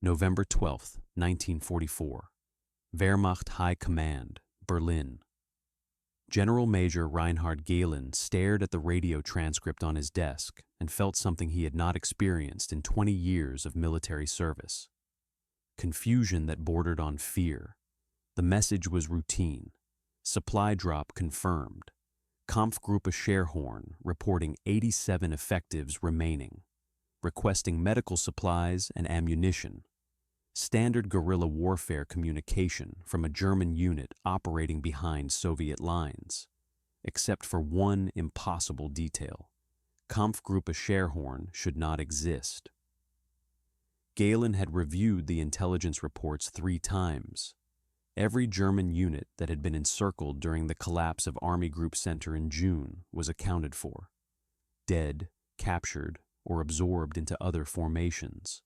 November 12th, 1944. Wehrmacht High Command, Berlin. General Major Reinhard Gehlen stared at the radio transcript on his desk and felt something he had not experienced in 20 years of military service. Confusion that bordered on fear. The message was routine. Supply drop confirmed. Kampfgruppe Scherhorn reporting 87 effectives remaining. Requesting medical supplies and ammunition. Standard guerrilla warfare communication from a German unit operating behind Soviet lines, except for one impossible detail. Kampfgruppe Scherhorn should not exist. Gehlen had reviewed the intelligence reports 3 times. Every German unit that had been encircled during the collapse of Army Group Center in June was accounted for. Dead, captured, or absorbed into other formations.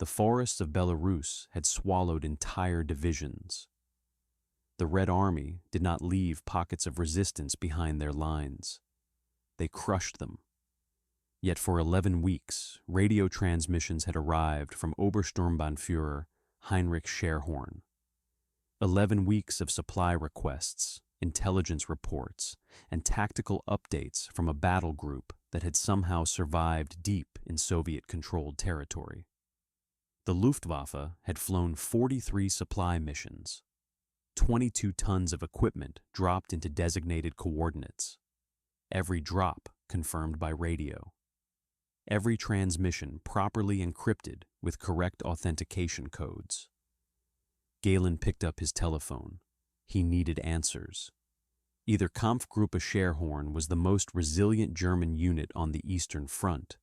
The forests of Belarus had swallowed entire divisions. The Red Army did not leave pockets of resistance behind their lines. They crushed them. Yet for 11 weeks, radio transmissions had arrived from Obersturmbannführer Heinrich Scherhorn. 11 weeks of supply requests, intelligence reports, and tactical updates from a battle group that had somehow survived deep in Soviet-controlled territory. The Luftwaffe had flown 43 supply missions, 22 tons of equipment dropped into designated coordinates, every drop confirmed by radio, every transmission properly encrypted with correct authentication codes. Gehlen picked up his telephone. He needed answers. Either Kampfgruppe Scherhorn was the most resilient German unit on the Eastern Front,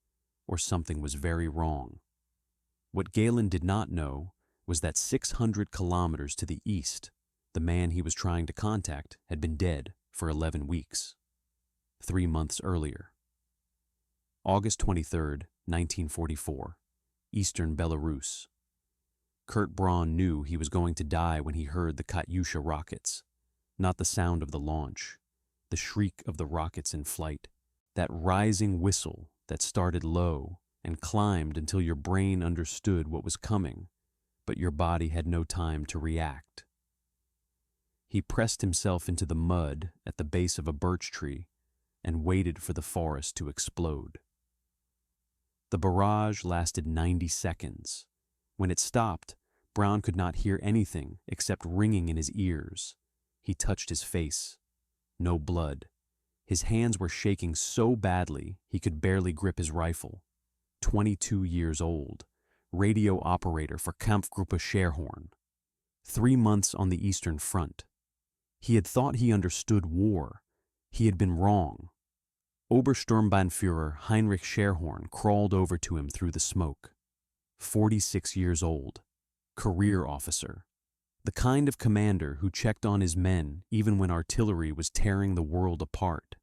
or something was very wrong. What Gehlen did not know was that 600 kilometers to the east, the man he was trying to contact had been dead for 11 weeks, 3 months earlier. August 23, 1944, Eastern Belarus. Kurt Braun knew he was going to die when he heard the Katyusha rockets, not the sound of the launch, the shriek of the rockets in flight, that rising whistle that started low and climbed until your brain understood what was coming, but your body had no time to react. He pressed himself into the mud at the base of a birch tree and waited for the forest to explode. The barrage lasted 90 seconds. When it stopped, Braun could not hear anything except ringing in his ears. He touched his face. No blood. His hands were shaking so badly he could barely grip his rifle. 22 years old, radio operator for Kampfgruppe Scherhorn. 3 months on the Eastern Front. He had thought he understood war. He had been wrong. Obersturmbannführer Heinrich Scherhorn crawled over to him through the smoke. 46 years old, career officer, the kind of commander who checked on his men even when artillery was tearing the world apart.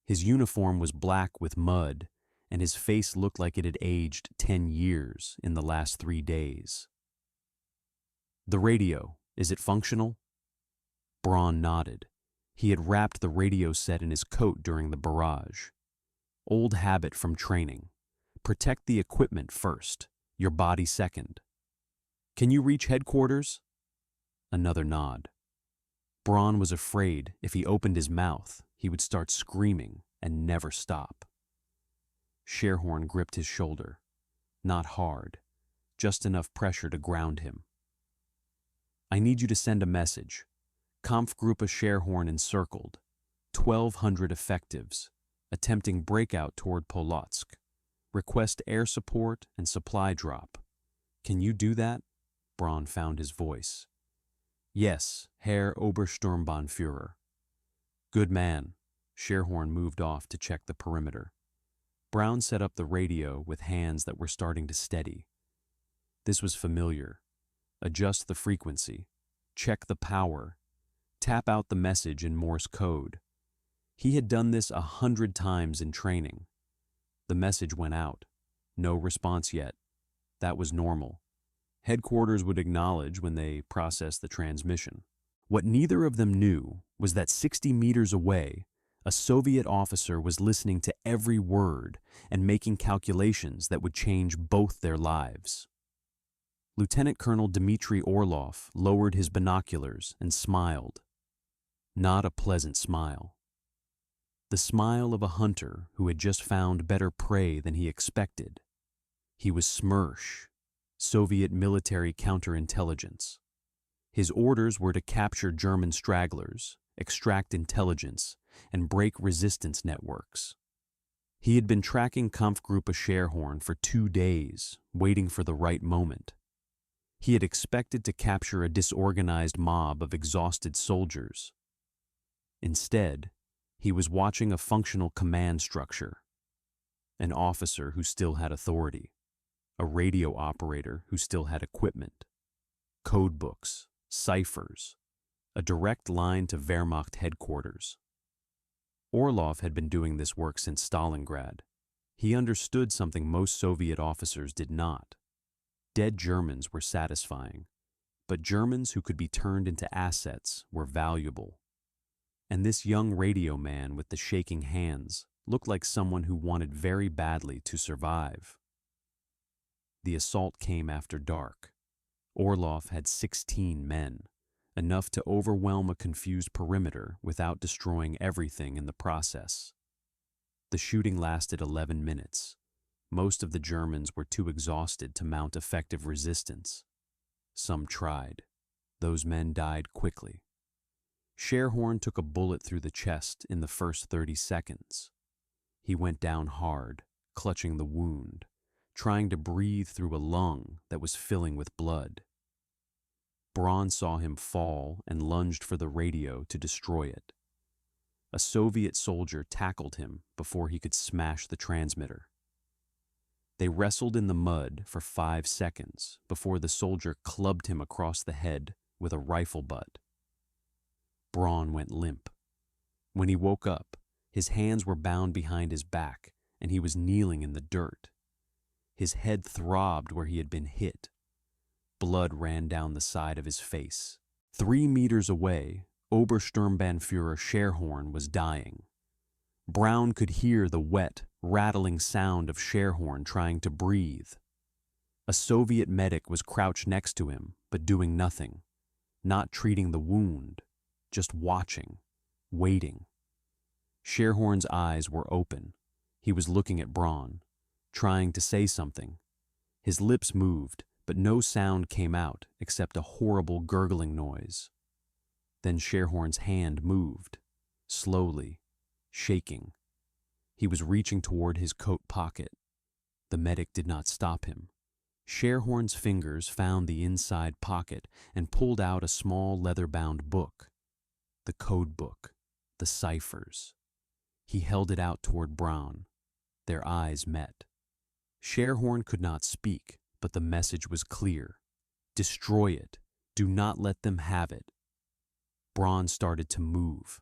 His uniform was black with mud, and his face looked like it had aged 10 years in the last 3 days. The radio, is it functional? Braun nodded. He had wrapped the radio set in his coat during the barrage. Old habit from training. Protect the equipment first, your body second. Can you reach headquarters? Another nod. Braun was afraid if he opened his mouth, he would start screaming and never stop. Scherhorn gripped his shoulder. Not hard, just enough pressure to ground him. I need you to send a message. Kampfgruppe Scherhorn encircled. 1,200 effectives, attempting breakout toward Polotsk. Request air support and supply drop. Can you do that? Braun found his voice. Yes, Herr Obersturmbannführer. Good man. Scherhorn moved off to check the perimeter. Braun set up the radio with hands that were starting to steady. This was familiar. Adjust the frequency. Check the power. Tap out the message in Morse code. He had done this 100 times in training. The message went out. No response yet. That was normal. Headquarters would acknowledge when they processed the transmission. What neither of them knew was that 60 meters away, a Soviet officer was listening to every word and making calculations that would change both their lives. Lieutenant Colonel Dmitry Orlov lowered his binoculars and smiled. Not a pleasant smile. The smile of a hunter who had just found better prey than he expected. He was SMERSH, Soviet military counterintelligence. His orders were to capture German stragglers, extract intelligence, and break resistance networks. He had been tracking Kampfgruppe Scherhorn for 2 days, waiting for the right moment. He had expected to capture a disorganized mob of exhausted soldiers. Instead, he was watching a functional command structure, an officer who still had authority, a radio operator who still had equipment, code books, ciphers, a direct line to Wehrmacht headquarters. Orlov had been doing this work since Stalingrad. He understood something most Soviet officers did not. Dead Germans were satisfying, but Germans who could be turned into assets were valuable. And this young radio man with the shaking hands looked like someone who wanted very badly to survive. The assault came after dark. Orlov had 16 men, enough to overwhelm a confused perimeter without destroying everything in the process. The shooting lasted 11 minutes. Most of the Germans were too exhausted to mount effective resistance. Some tried. Those men died quickly. Scherhorn took a bullet through the chest in the first 30 seconds. He went down hard, clutching the wound, trying to breathe through a lung that was filling with blood. Braun saw him fall and lunged for the radio to destroy it. A Soviet soldier tackled him before he could smash the transmitter. They wrestled in the mud for 5 seconds before the soldier clubbed him across the head with a rifle butt. Braun went limp. When he woke up, his hands were bound behind his back and he was kneeling in the dirt. His head throbbed where he had been hit. Blood ran down the side of his face. 3 meters away, Obersturmbannführer Scherhorn was dying. Braun could hear the wet, rattling sound of Scherhorn trying to breathe. A Soviet medic was crouched next to him, but doing nothing, not treating the wound, just watching, waiting. Scherhorn's eyes were open. He was looking at Braun, trying to say something. His lips moved, but no sound came out except a horrible gurgling noise. Then Scherhorn's hand moved, slowly, shaking. He was reaching toward his coat pocket. The medic did not stop him. Scherhorn's fingers found the inside pocket and pulled out a small leather-bound book. The code book, the ciphers. He held it out toward Braun. Their eyes met. Scherhorn could not speak, but the message was clear. Destroy it. Do not let them have it. Braun started to move.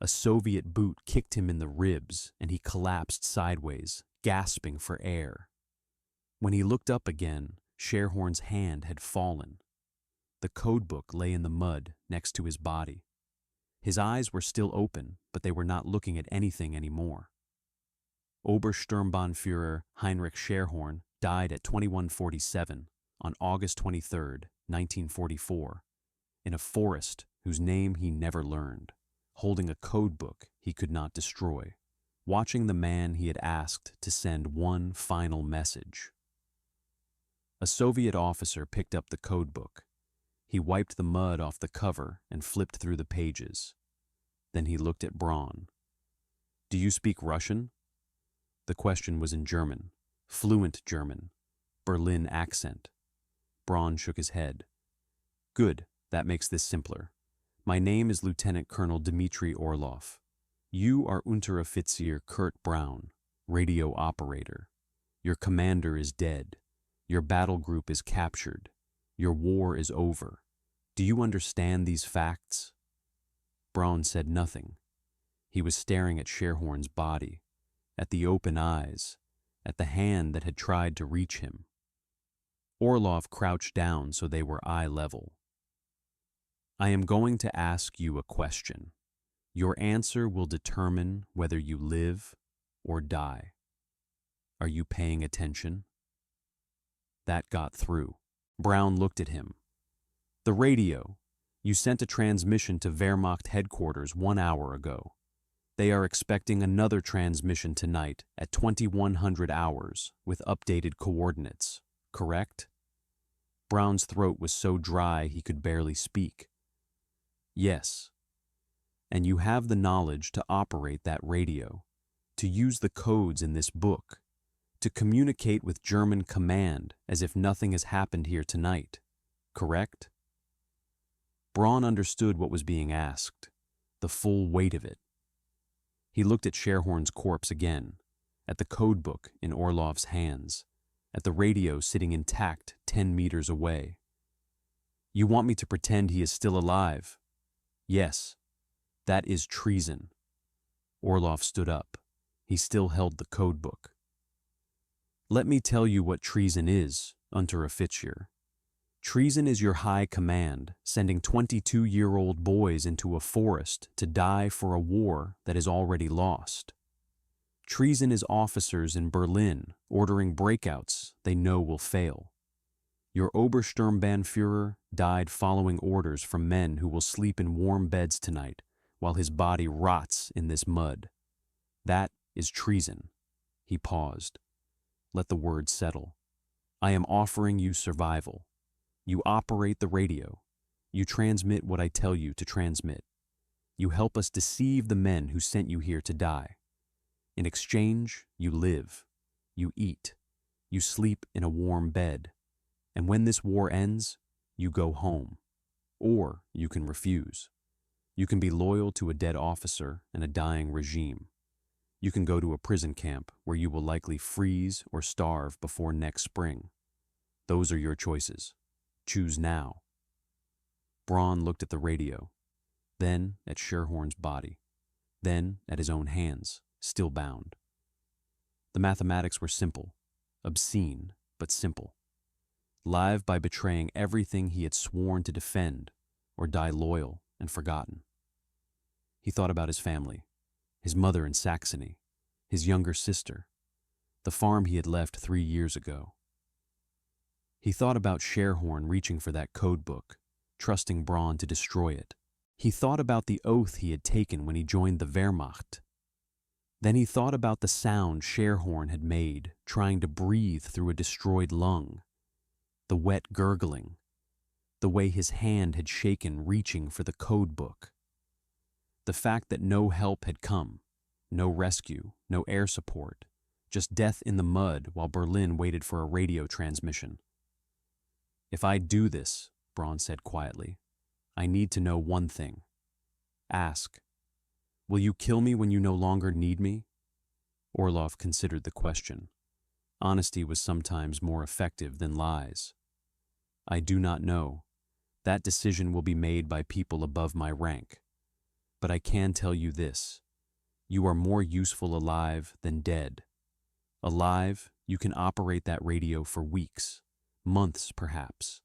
A Soviet boot kicked him in the ribs, and he collapsed sideways, gasping for air. When he looked up again, Scherhorn's hand had fallen. The codebook lay in the mud next to his body. His eyes were still open, but they were not looking at anything anymore. Obersturmbannführer Heinrich Scherhorn died at 2147 on August 23, 1944, in a forest whose name he never learned, holding a codebook he could not destroy, watching the man he had asked to send one final message. A Soviet officer picked up the codebook. He wiped the mud off the cover and flipped through the pages. Then he looked at Braun. "Do you speak Russian?" The question was in German, fluent German, Berlin accent. Braun shook his head. "Good, that makes this simpler. My name is Lieutenant Colonel Dmitry Orlov. You are Unteroffizier Kurt Braun, radio operator. Your commander is dead. Your battle group is captured. Your war is over. Do you understand these facts?" Braun said nothing. He was staring at Scherhorn's body, at the open eyes, at the hand that had tried to reach him. Orlov crouched down so they were eye level. "I am going to ask you a question. Your answer will determine whether you live or die. Are you paying attention?" That got through. Brown looked at him. The radio. You sent a transmission to Wehrmacht headquarters 1 hour ago. They are expecting another transmission tonight at 2100 hours with updated coordinates, correct? Brown's throat was so dry he could barely speak. Yes. And you have the knowledge to operate that radio, to use the codes in this book, to communicate with German command as if nothing has happened here tonight, correct? Braun understood what was being asked, the full weight of it. He looked at Sherhorn's corpse again, at the codebook in Orlov's hands, at the radio sitting intact 10 meters away. You want me to pretend he is still alive? Yes, that is treason. Orlov stood up. He still held the codebook. Let me tell you what treason is, Unteroffizier. Treason is your high command sending 22-year-old boys into a forest to die for a war that is already lost. Treason is officers in Berlin ordering breakouts they know will fail. Your Obersturmbannführer died following orders from men who will sleep in warm beds tonight while his body rots in this mud. That is treason. He paused. Let the words settle. I am offering you survival. You operate the radio. You transmit what I tell you to transmit. You help us deceive the men who sent you here to die. In exchange, you live. You eat. You sleep in a warm bed. And when this war ends, you go home. Or you can refuse. You can be loyal to a dead officer and a dying regime. You can go to a prison camp where you will likely freeze or starve before next spring. Those are your choices. Choose now. Braun looked at the radio, then at Sherhorn's body, then at his own hands, still bound. The mathematics were simple, obscene, but simple. Live by betraying everything he had sworn to defend, or die loyal and forgotten. He thought about his family, his mother in Saxony, his younger sister, the farm he had left 3 years ago. He thought about Sherhorn reaching for that codebook, trusting Braun to destroy it. He thought about the oath he had taken when he joined the Wehrmacht. Then he thought about the sound Sherhorn had made, trying to breathe through a destroyed lung, the wet gurgling, the way his hand had shaken reaching for the codebook. The fact that no help had come, no rescue, no air support, just death in the mud while Berlin waited for a radio transmission. If I do this, Braun said quietly, I need to know one thing. Ask, will you kill me when you no longer need me? Orlov considered the question. Honesty was sometimes more effective than lies. I do not know. That decision will be made by people above my rank. But I can tell you this. You are more useful alive than dead. Alive, you can operate that radio for weeks, months perhaps.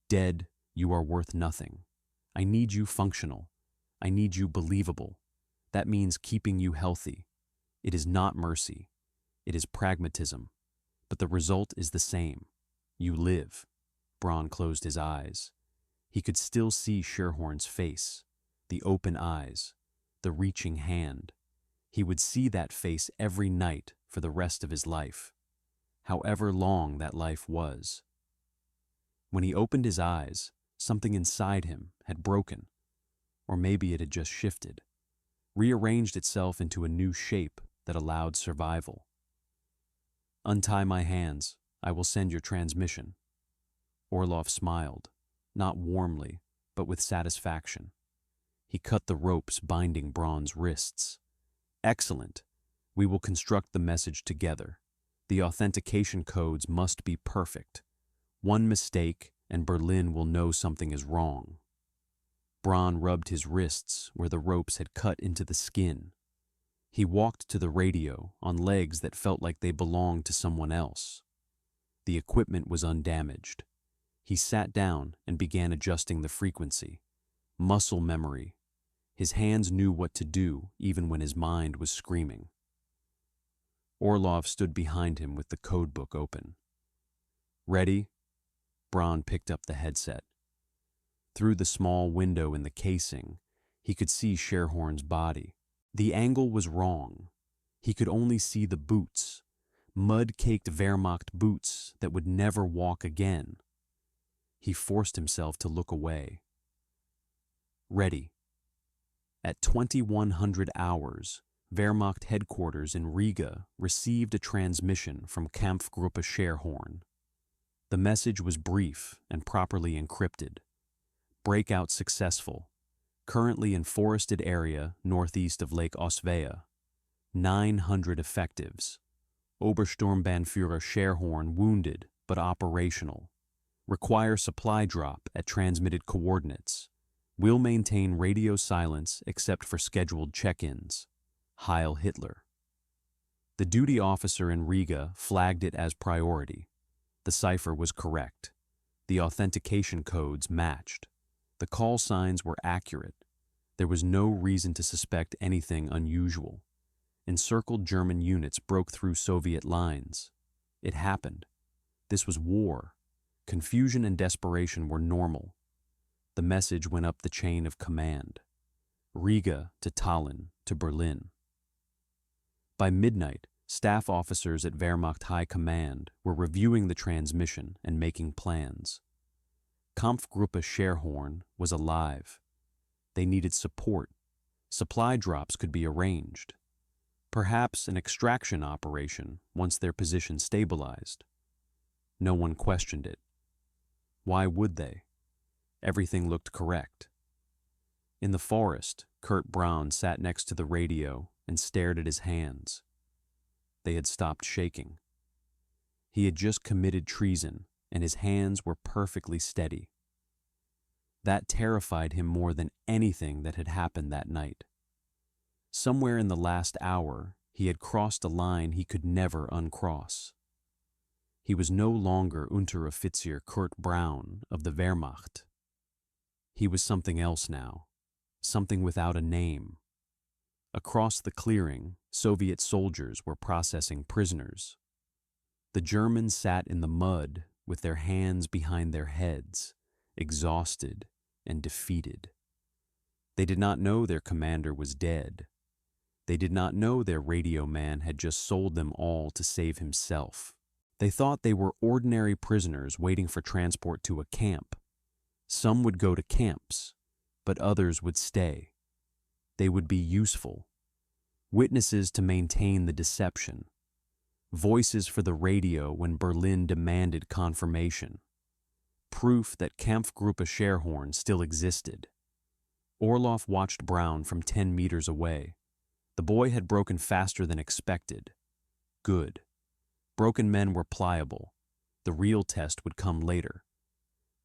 Dead, you are worth nothing. I need you functional. I need you believable. That means keeping you healthy. It is not mercy. It is pragmatism. But the result is the same. You live. Braun closed his eyes. He could still see Sherhorn's face, the open eyes, the reaching hand. He would see that face every night for the rest of his life, however long that life was. When he opened his eyes, something inside him had broken, or maybe it had just shifted, rearranged itself into a new shape that allowed survival. Untie my hands. I will send your transmission. Orlov smiled, not warmly, but with satisfaction. He cut the ropes binding Braun's wrists. Excellent. We will construct the message together. The authentication codes must be perfect. One mistake and Berlin will know something is wrong. Braun rubbed his wrists where the ropes had cut into the skin. He walked to the radio on legs that felt like they belonged to someone else. The equipment was undamaged. He sat down and began adjusting the frequency. Muscle memory. His hands knew what to do even when his mind was screaming. Orlov stood behind him with the codebook open. Ready? Braun picked up the headset. Through the small window in the casing, he could see Scherhorn's body. The angle was wrong. He could only see the boots, mud-caked Wehrmacht boots that would never walk again. He forced himself to look away. Ready. At 2100 hours, Wehrmacht headquarters in Riga received a transmission from Kampfgruppe Scherhorn. The message was brief and properly encrypted. Breakout successful. Currently in forested area northeast of Lake Osvea. 900 effectives. Obersturmbannführer Scherhorn wounded but operational. Require supply drop at transmitted coordinates. Will maintain radio silence except for scheduled check-ins. Heil Hitler. The duty officer in Riga flagged it as priority. The cipher was correct. The authentication codes matched. The call signs were accurate. There was no reason to suspect anything unusual. Encircled German units broke through Soviet lines. It happened. This was war. Confusion and desperation were normal. The message went up the chain of command. Riga to Tallinn to Berlin. By midnight, staff officers at Wehrmacht High Command were reviewing the transmission and making plans. Kampfgruppe Scherhorn was alive. They needed support. Supply drops could be arranged. Perhaps an extraction operation once their position stabilized. No one questioned it. Why would they? Everything looked correct. In the forest, Kurt Braun sat next to the radio and stared at his hands. They had stopped shaking. He had just committed treason, and his hands were perfectly steady. That terrified him more than anything that had happened that night. Somewhere in the last hour, he had crossed a line he could never uncross. He was no longer Unteroffizier Kurt Braun of the Wehrmacht. He was something else now, something without a name. Across the clearing, Soviet soldiers were processing prisoners. The Germans sat in the mud with their hands behind their heads, exhausted and defeated. They did not know their commander was dead. They did not know their radio man had just sold them all to save himself. They thought they were ordinary prisoners waiting for transport to a camp. Some would go to camps, but others would stay. They would be useful. Witnesses to maintain the deception. Voices for the radio when Berlin demanded confirmation. Proof that Kampfgruppe Scherhorn still existed. Orloff watched Braun from 10 meters away. The boy had broken faster than expected. Good. Broken men were pliable. The real test would come later.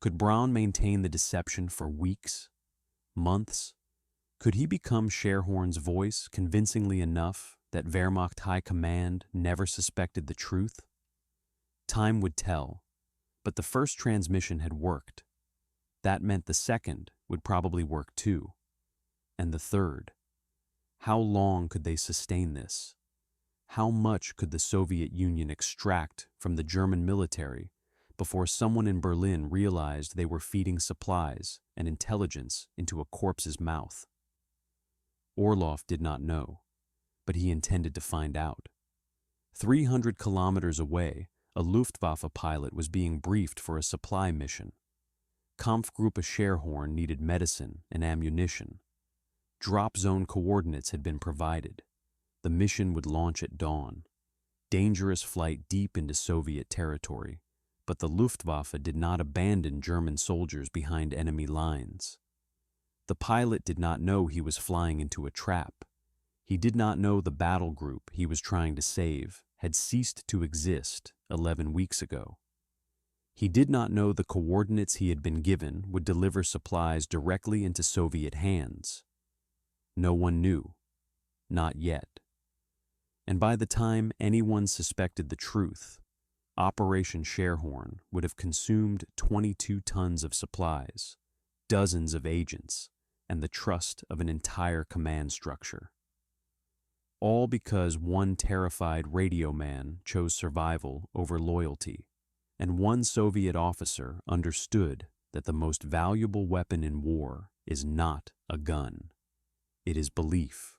Could Braun maintain the deception for weeks? Months? Could he become Scherhorn's voice convincingly enough that Wehrmacht High Command never suspected the truth? Time would tell, but the first transmission had worked. That meant the second would probably work too. And the third. How long could they sustain this? How much could the Soviet Union extract from the German military before someone in Berlin realized they were feeding supplies and intelligence into a corpse's mouth? Orloff did not know, but he intended to find out. 300 kilometers away, a Luftwaffe pilot was being briefed for a supply mission. Kampfgruppe Scherhorn needed medicine and ammunition. Drop zone coordinates had been provided. The mission would launch at dawn. Dangerous flight deep into Soviet territory, but the Luftwaffe did not abandon German soldiers behind enemy lines. The pilot did not know he was flying into a trap. He did not know the battle group he was trying to save had ceased to exist 11 weeks ago. He did not know the coordinates he had been given would deliver supplies directly into Soviet hands. No one knew. Not yet. And by the time anyone suspected the truth, Operation Scherhorn would have consumed 22 tons of supplies, dozens of agents, and the trust of an entire command structure. All because one terrified radio man chose survival over loyalty and one Soviet officer understood that the most valuable weapon in war is not a gun. It is belief.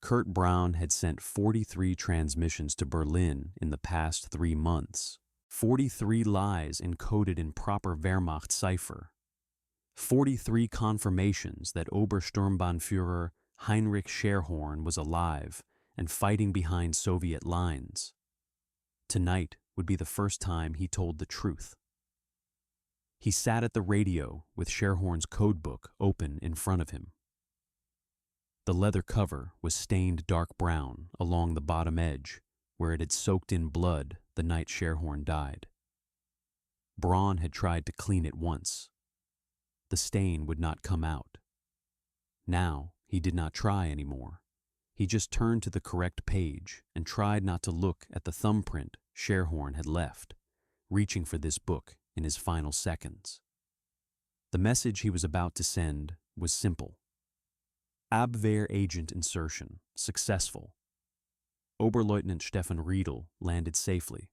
Kurt Braun had sent 43 transmissions to Berlin in the past 3 months, 43 lies encoded in proper Wehrmacht cipher, 43 confirmations that Obersturmbannführer Heinrich Scherhorn was alive and fighting behind Soviet lines. Tonight would be the first time he told the truth. He sat at the radio with Scherhorn's codebook open in front of him. The leather cover was stained dark brown along the bottom edge, where it had soaked in blood the night Scherhorn died. Braun had tried to clean it once. The stain would not come out. Now he did not try anymore. He just turned to the correct page and tried not to look at the thumbprint Scherhorn had left, reaching for this book in his final seconds. The message he was about to send was simple. Abwehr agent insertion, successful. Oberleutnant Stefan Riedel landed safely.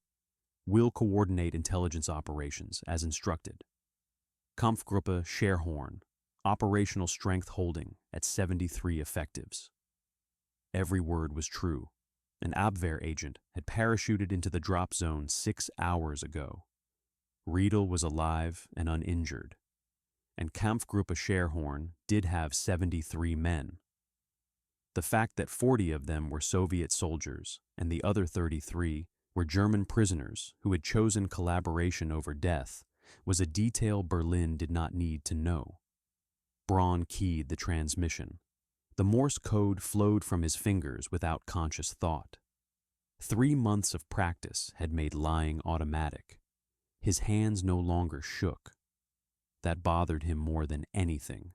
Will coordinate intelligence operations as instructed. Kampfgruppe Scherhorn, operational strength holding at 73 effectives. Every word was true. An Abwehr agent had parachuted into the drop zone 6 hours ago. Riedel was alive and uninjured, and Kampfgruppe Scherhorn did have 73 men. The fact that 40 of them were Soviet soldiers and the other 33 were German prisoners who had chosen collaboration over death was a detail Berlin did not need to know. Braun keyed the transmission. The Morse code flowed from his fingers without conscious thought. 3 months of practice had made lying automatic. His hands no longer shook. That bothered him more than anything.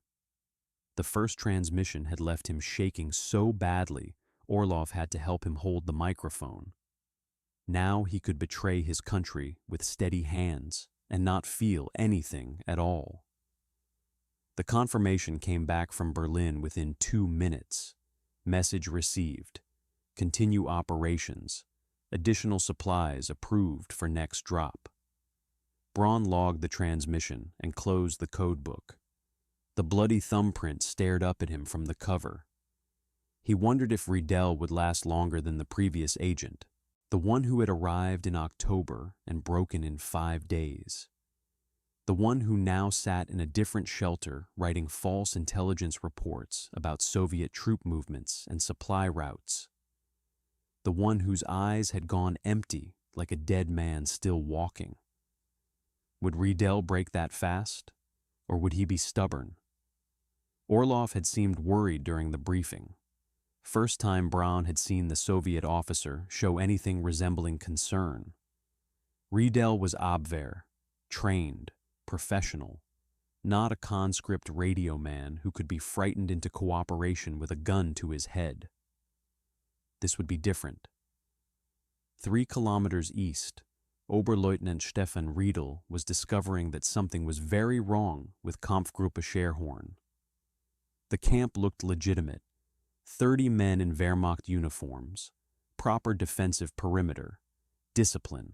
The first transmission had left him shaking so badly, Orlov had to help him hold the microphone. Now he could betray his country with steady hands and not feel anything at all. The confirmation came back from Berlin within 2 minutes. Message received. Continue operations. Additional supplies approved for next drop. Braun logged the transmission and closed the codebook. The bloody thumbprint stared up at him from the cover. He wondered if Riedel would last longer than the previous agent, the one who had arrived in October and broken in 5 days. The one who now sat in a different shelter writing false intelligence reports about Soviet troop movements and supply routes. The one whose eyes had gone empty like a dead man still walking. Would Riedel break that fast, or would he be stubborn? Orlov had seemed worried during the briefing. First time Braun had seen the Soviet officer show anything resembling concern. Riedel was Abwehr, trained, professional, not a conscript radio man who could be frightened into cooperation with a gun to his head. This would be different. 3 kilometers east, Oberleutnant Stefan Riedel was discovering that something was very wrong with Kampfgruppe Scherhorn. The camp looked legitimate. 30 men in Wehrmacht uniforms, proper defensive perimeter, discipline,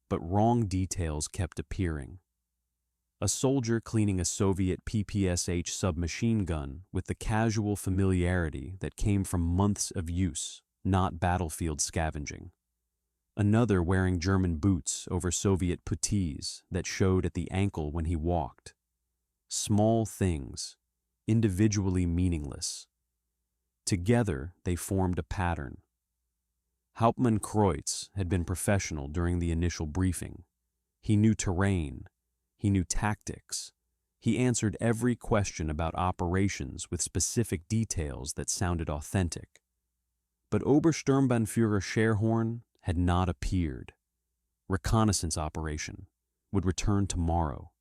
but wrong details kept appearing. A soldier cleaning a Soviet PPSH submachine gun with the casual familiarity that came from months of use, not battlefield scavenging. Another wearing German boots over Soviet puttees that showed at the ankle when he walked. Small things, individually meaningless. Together, they formed a pattern. Hauptmann Kreutz had been professional during the initial briefing. He knew terrain. He knew tactics. He answered every question about operations with specific details that sounded authentic. But Obersturmbannführer Scherhorn had not appeared. Reconnaissance operation would return tomorrow.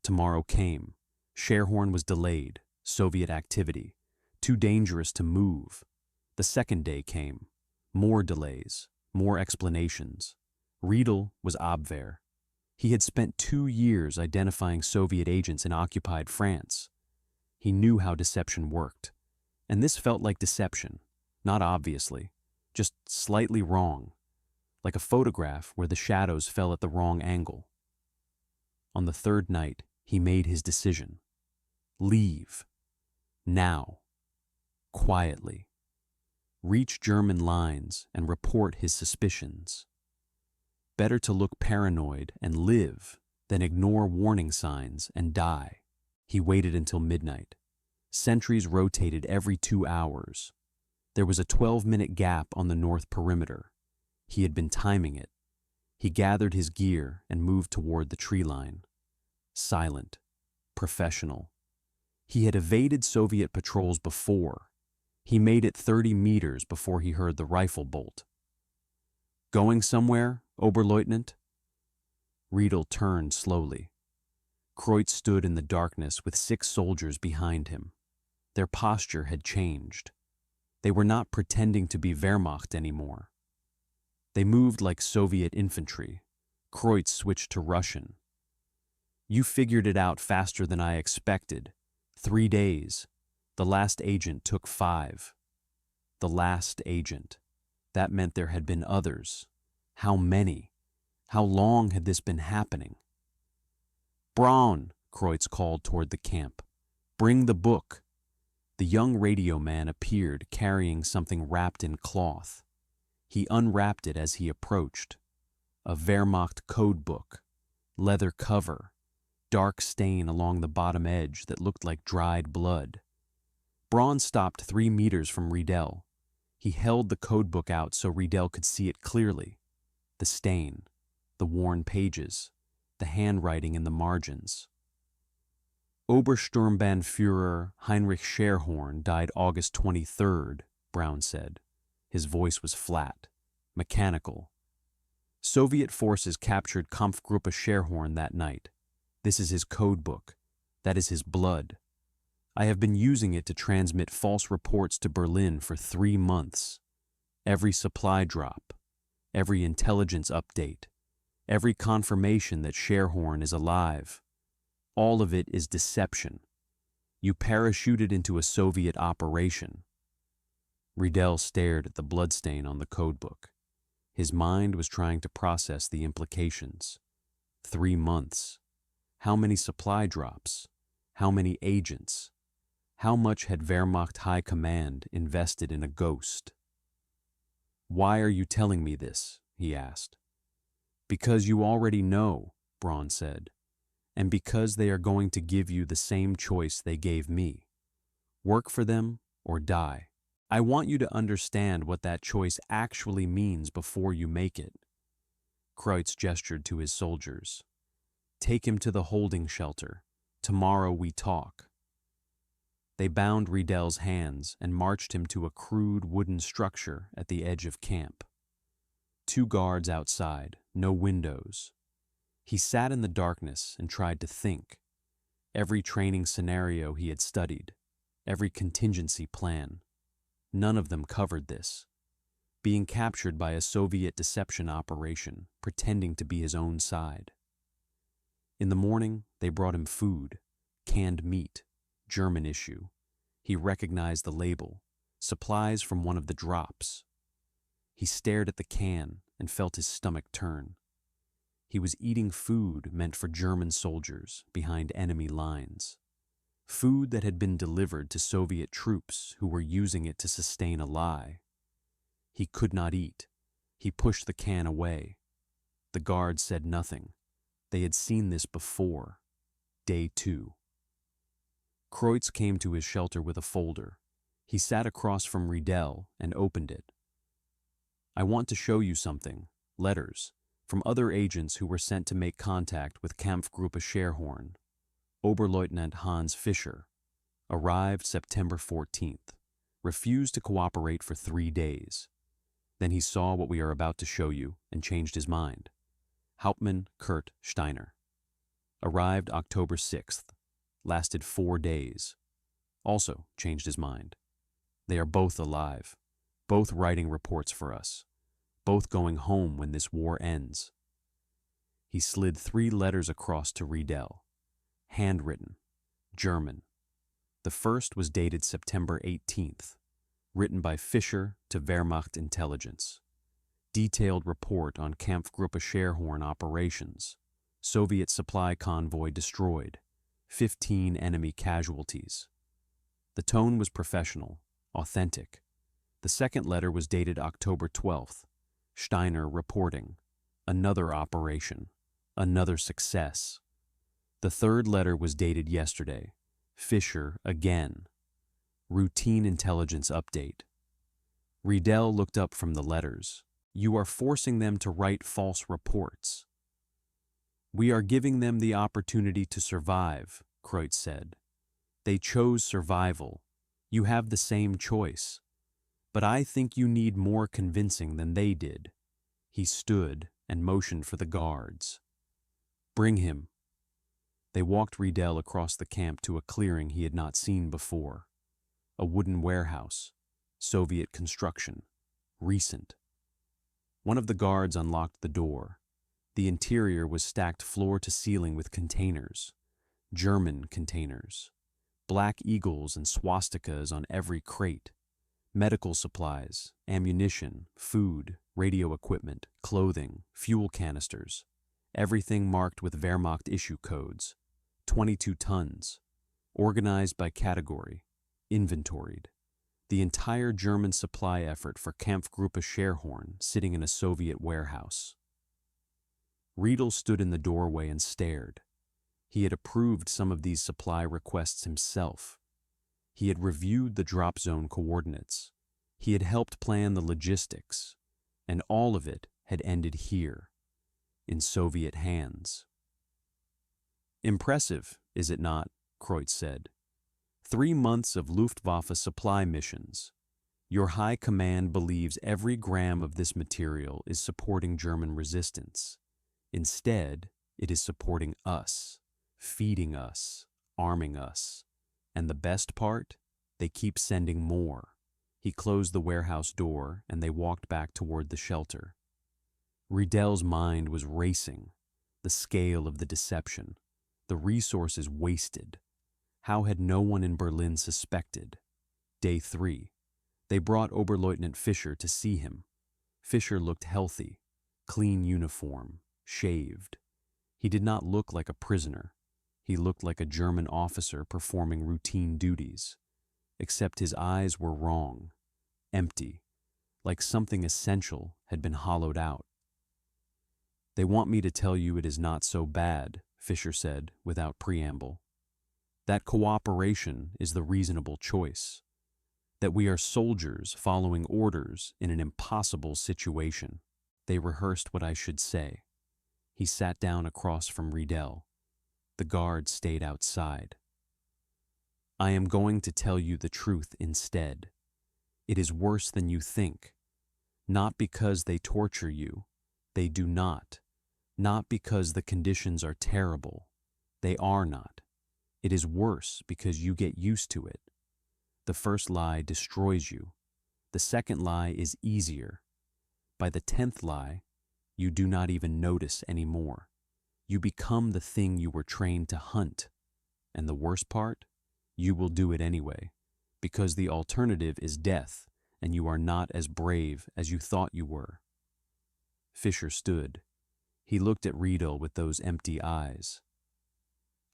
Tomorrow came. Scherhorn was delayed. Soviet activity. Too dangerous to move. The second day came. More delays. More explanations. Riedel was Abwehr. He had spent 2 years identifying Soviet agents in occupied France. He knew how deception worked. And this felt like deception. Not obviously. Just slightly wrong. like a photograph where the shadows fell at the wrong angle. On the third night, he made his decision. Leave. Now. Quietly. Reach German lines and report his suspicions. Better to look paranoid and live than ignore warning signs and die. He waited until midnight. Sentries rotated every 2 hours. There was a 12-minute gap on the north perimeter. He had been timing it. He gathered his gear and moved toward the tree line. Silent, professional. He had evaded Soviet patrols before. He made it 30 meters before he heard the rifle bolt. Going somewhere, Oberleutnant? Riedel turned slowly. Kreutz stood in the darkness with 6 soldiers behind him. Their posture had changed. They were not pretending to be Wehrmacht anymore. They moved like Soviet infantry. Kreutz switched to Russian. You figured it out faster than I expected. 3 days. The last agent took 5. The last agent. That meant there had been others. How many? How long had this been happening? Braun, Kreutz called toward the camp. Bring the book. The young radio man appeared carrying something wrapped in cloth. He unwrapped it as he approached. A Wehrmacht code book. Leather cover. Dark stain along the bottom edge that looked like dried blood. Braun stopped 3 meters from Riedel. He held the code book out so Riedel could see it clearly. The stain, the worn pages, the handwriting in the margins. Obersturmbannführer Heinrich Scherhorn died August 23rd, Braun said. His voice was flat, mechanical. Soviet forces captured Kampfgruppe Scherhorn that night. This is his code book. That is his blood. I have been using it to transmit false reports to Berlin for 3 months. Every supply drop, every intelligence update, every confirmation that Scherhorn is alive. All of it is deception. You parachuted into a Soviet operation. Riedel stared at the bloodstain on the codebook. His mind was trying to process the implications. 3 months. How many supply drops? How many agents? How much had Wehrmacht High Command invested in a ghost? Why are you telling me this? He asked. Because you already know, Braun said, and because they are going to give you the same choice they gave me. Work for them or die. I want you to understand what that choice actually means before you make it. Kreutz gestured to his soldiers. Take him to the holding shelter. Tomorrow we talk. They bound Riedel's hands and marched him to a crude wooden structure at the edge of camp. 2 guards outside, no windows. He sat in the darkness and tried to think. Every training scenario he had studied, every contingency plan. None of them covered this. Being captured by a Soviet deception operation, pretending to be his own side. In the morning, they brought him food, canned meat, German issue. He recognized the label, supplies from one of the drops. He stared at the can and felt his stomach turn. He was eating food meant for German soldiers behind enemy lines. Food that had been delivered to Soviet troops who were using it to sustain a lie. He could not eat. He pushed the can away. The guards said nothing. They had seen this before. Day 2. Kreutz came to his shelter with a folder. He sat across from Riedel and opened it. I want to show you something. Letters from other agents who were sent to make contact with Kampfgruppe Scherhorn. Oberleutnant Hans Fischer. Arrived September 14th. Refused to cooperate for 3 days. Then he saw what we are about to show you and changed his mind. Hauptmann Kurt Steiner. Arrived October 6th. Lasted 4 days. Also changed his mind. They are both alive. Both writing reports for us. Both going home when this war ends. He slid 3 letters across to Riedel. Handwritten. German. The first was dated September 18th. Written by Fischer to Wehrmacht intelligence. Detailed report on Kampfgruppe Scherhorn operations. Soviet supply convoy destroyed. 15 enemy casualties. The tone was professional, authentic. The second letter was dated October 12th. Steiner reporting. Another operation. Another success. The third letter was dated yesterday. Fischer again. Routine intelligence update. Riedel looked up from the letters. You are forcing them to write false reports. We are giving them the opportunity to survive, Kreutz said. They chose survival. You have the same choice. But I think you need more convincing than they did. He stood and motioned for the guards. Bring him. They walked Riedel across the camp to a clearing he had not seen before. A wooden warehouse. Soviet construction. Recent. One of the guards unlocked the door. The interior was stacked floor to ceiling with containers. German containers. Black eagles and swastikas on every crate. Medical supplies, ammunition, food, radio equipment, clothing, fuel canisters. Everything marked with Wehrmacht issue codes. 22 tons. Organized by category. Inventoried. The entire German supply effort for Kampfgruppe Scherhorn sitting in a Soviet warehouse. Riedel stood in the doorway and stared. He had approved some of these supply requests himself. He had reviewed the drop zone coordinates. He had helped plan the logistics. And all of it had ended here, in Soviet hands. Impressive, is it not? Kreutz said. 3 months of Luftwaffe supply missions. Your high command believes every gram of this material is supporting German resistance. Instead, it is supporting us, feeding us, arming us. And the best part? They keep sending more. He closed the warehouse door and they walked back toward the shelter. Riedel's mind was racing. The scale of the deception. The resources wasted. How had no one in Berlin suspected? Day 3. They brought Oberleutnant Fischer to see him. Fischer looked healthy, clean uniform, shaved. He did not look like a prisoner. He looked like a German officer performing routine duties. Except his eyes were wrong, empty, like something essential had been hollowed out. They want me to tell you it is not so bad, Fischer said without preamble. That cooperation is the reasonable choice. That we are soldiers following orders in an impossible situation. They rehearsed what I should say. He sat down across from Riedel. The guard stayed outside. I am going to tell you the truth instead. It is worse than you think. Not because they torture you. They do not. Not because the conditions are terrible. They are not. It is worse because you get used to it. The first lie destroys you. The second lie is easier. By the 10th lie, you do not even notice anymore. You become the thing you were trained to hunt. And the worst part? You will do it anyway, because the alternative is death, and you are not as brave as you thought you were. Fischer stood. He looked at Riedel with those empty eyes.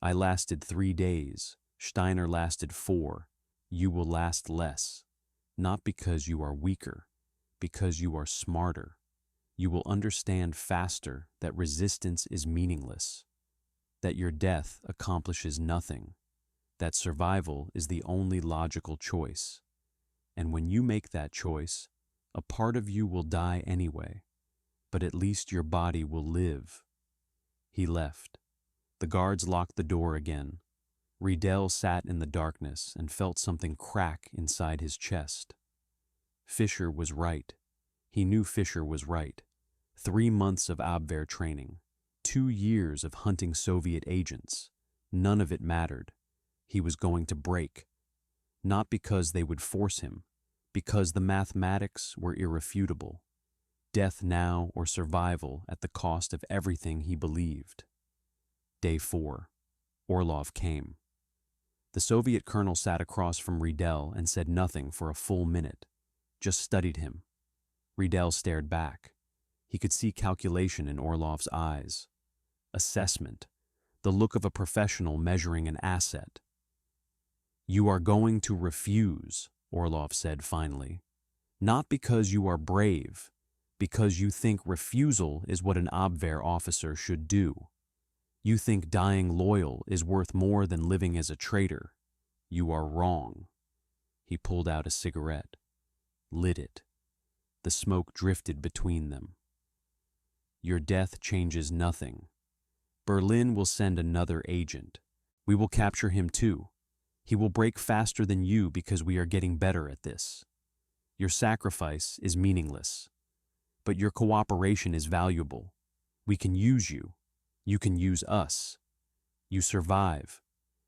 I lasted 3 days. Steiner lasted 4. You will last less. Not because you are weaker, because you are smarter. You will understand faster that resistance is meaningless, that your death accomplishes nothing, that survival is the only logical choice. And when you make that choice, a part of you will die anyway, but at least your body will live. He left. The guards locked the door again. Riedel sat in the darkness and felt something crack inside his chest. Fischer was right. He knew Fischer was right. 3 months of Abwehr training. 2 years of hunting Soviet agents. None of it mattered. He was going to break. Not because they would force him, because the mathematics were irrefutable. Death now or survival at the cost of everything he believed. Day 4. Orlov came. The Soviet colonel sat across from Riedel and said nothing for a full minute, just studied him. Riedel stared back. He could see calculation in Orlov's eyes. Assessment, the look of a professional measuring an asset. "You are going to refuse," Orlov said finally. "Not because you are brave, because you think refusal is what an Abwehr officer should do. You think dying loyal is worth more than living as a traitor. You are wrong." He pulled out a cigarette, lit it. The smoke drifted between them. "Your death changes nothing. Berlin will send another agent. We will capture him too. He will break faster than you because we are getting better at this. Your sacrifice is meaningless, but your cooperation is valuable. We can use you. You can use us. You survive.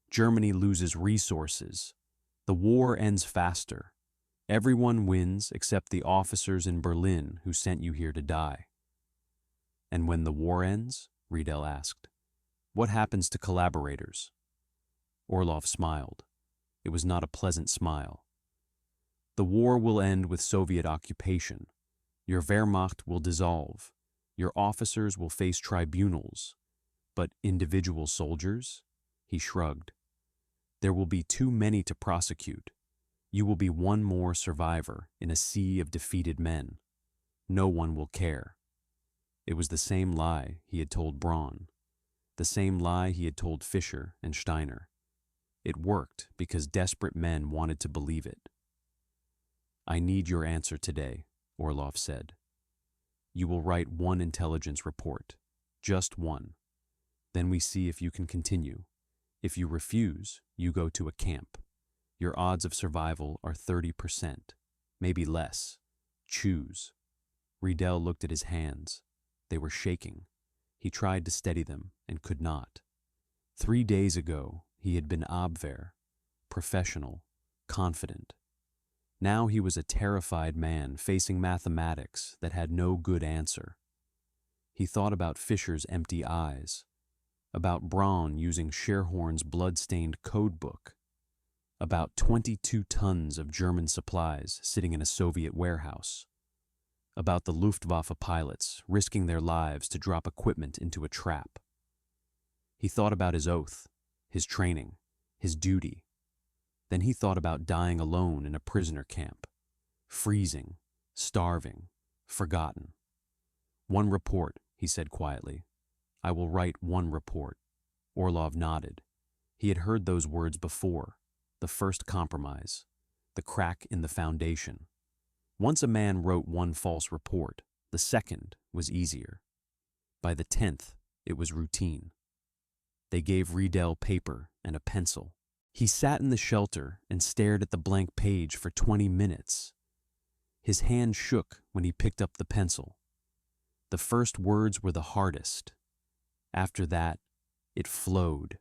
Germany loses resources. The war ends faster. Everyone wins except the officers in Berlin who sent you here to die." "And when the war ends?" Riedel asked. "What happens to collaborators?" Orlov smiled. It was not a pleasant smile. "The war will end with Soviet occupation. Your Wehrmacht will dissolve. Your officers will face tribunals. But individual soldiers?" He shrugged. "There will be too many to prosecute. You will be one more survivor in a sea of defeated men. No one will care." It was the same lie he had told Braun, the same lie he had told Fischer and Steiner. It worked because desperate men wanted to believe it. "I need your answer today," Orlov said. "You will write one intelligence report, just one. Then we see if you can continue. If you refuse, you go to a camp. Your odds of survival are 30%, maybe less. Choose." Riedel looked at his hands. They were shaking. He tried to steady them and could not. 3 days ago, he had been Abwehr, professional, confident. Now he was a terrified man facing mathematics that had no good answer. He thought about Fischer's empty eyes, about Braun using Scherhorn's blood-stained codebook, about 22 tons of German supplies sitting in a Soviet warehouse, about the Luftwaffe pilots risking their lives to drop equipment into a trap. He thought about his oath, his training, his duty. Then he thought about dying alone in a prisoner camp, freezing, starving, forgotten. "One report," he said quietly. "I will write one report." Orlov nodded. He had heard those words before. The first compromise, the crack in the foundation. Once a man wrote one false report, the second was easier. By the 10th, it was routine. They gave Riedel paper and a pencil. He sat in the shelter and stared at the blank page for 20 minutes. His hand shook when he picked up the pencil. The first words were the hardest. After that, it flowed.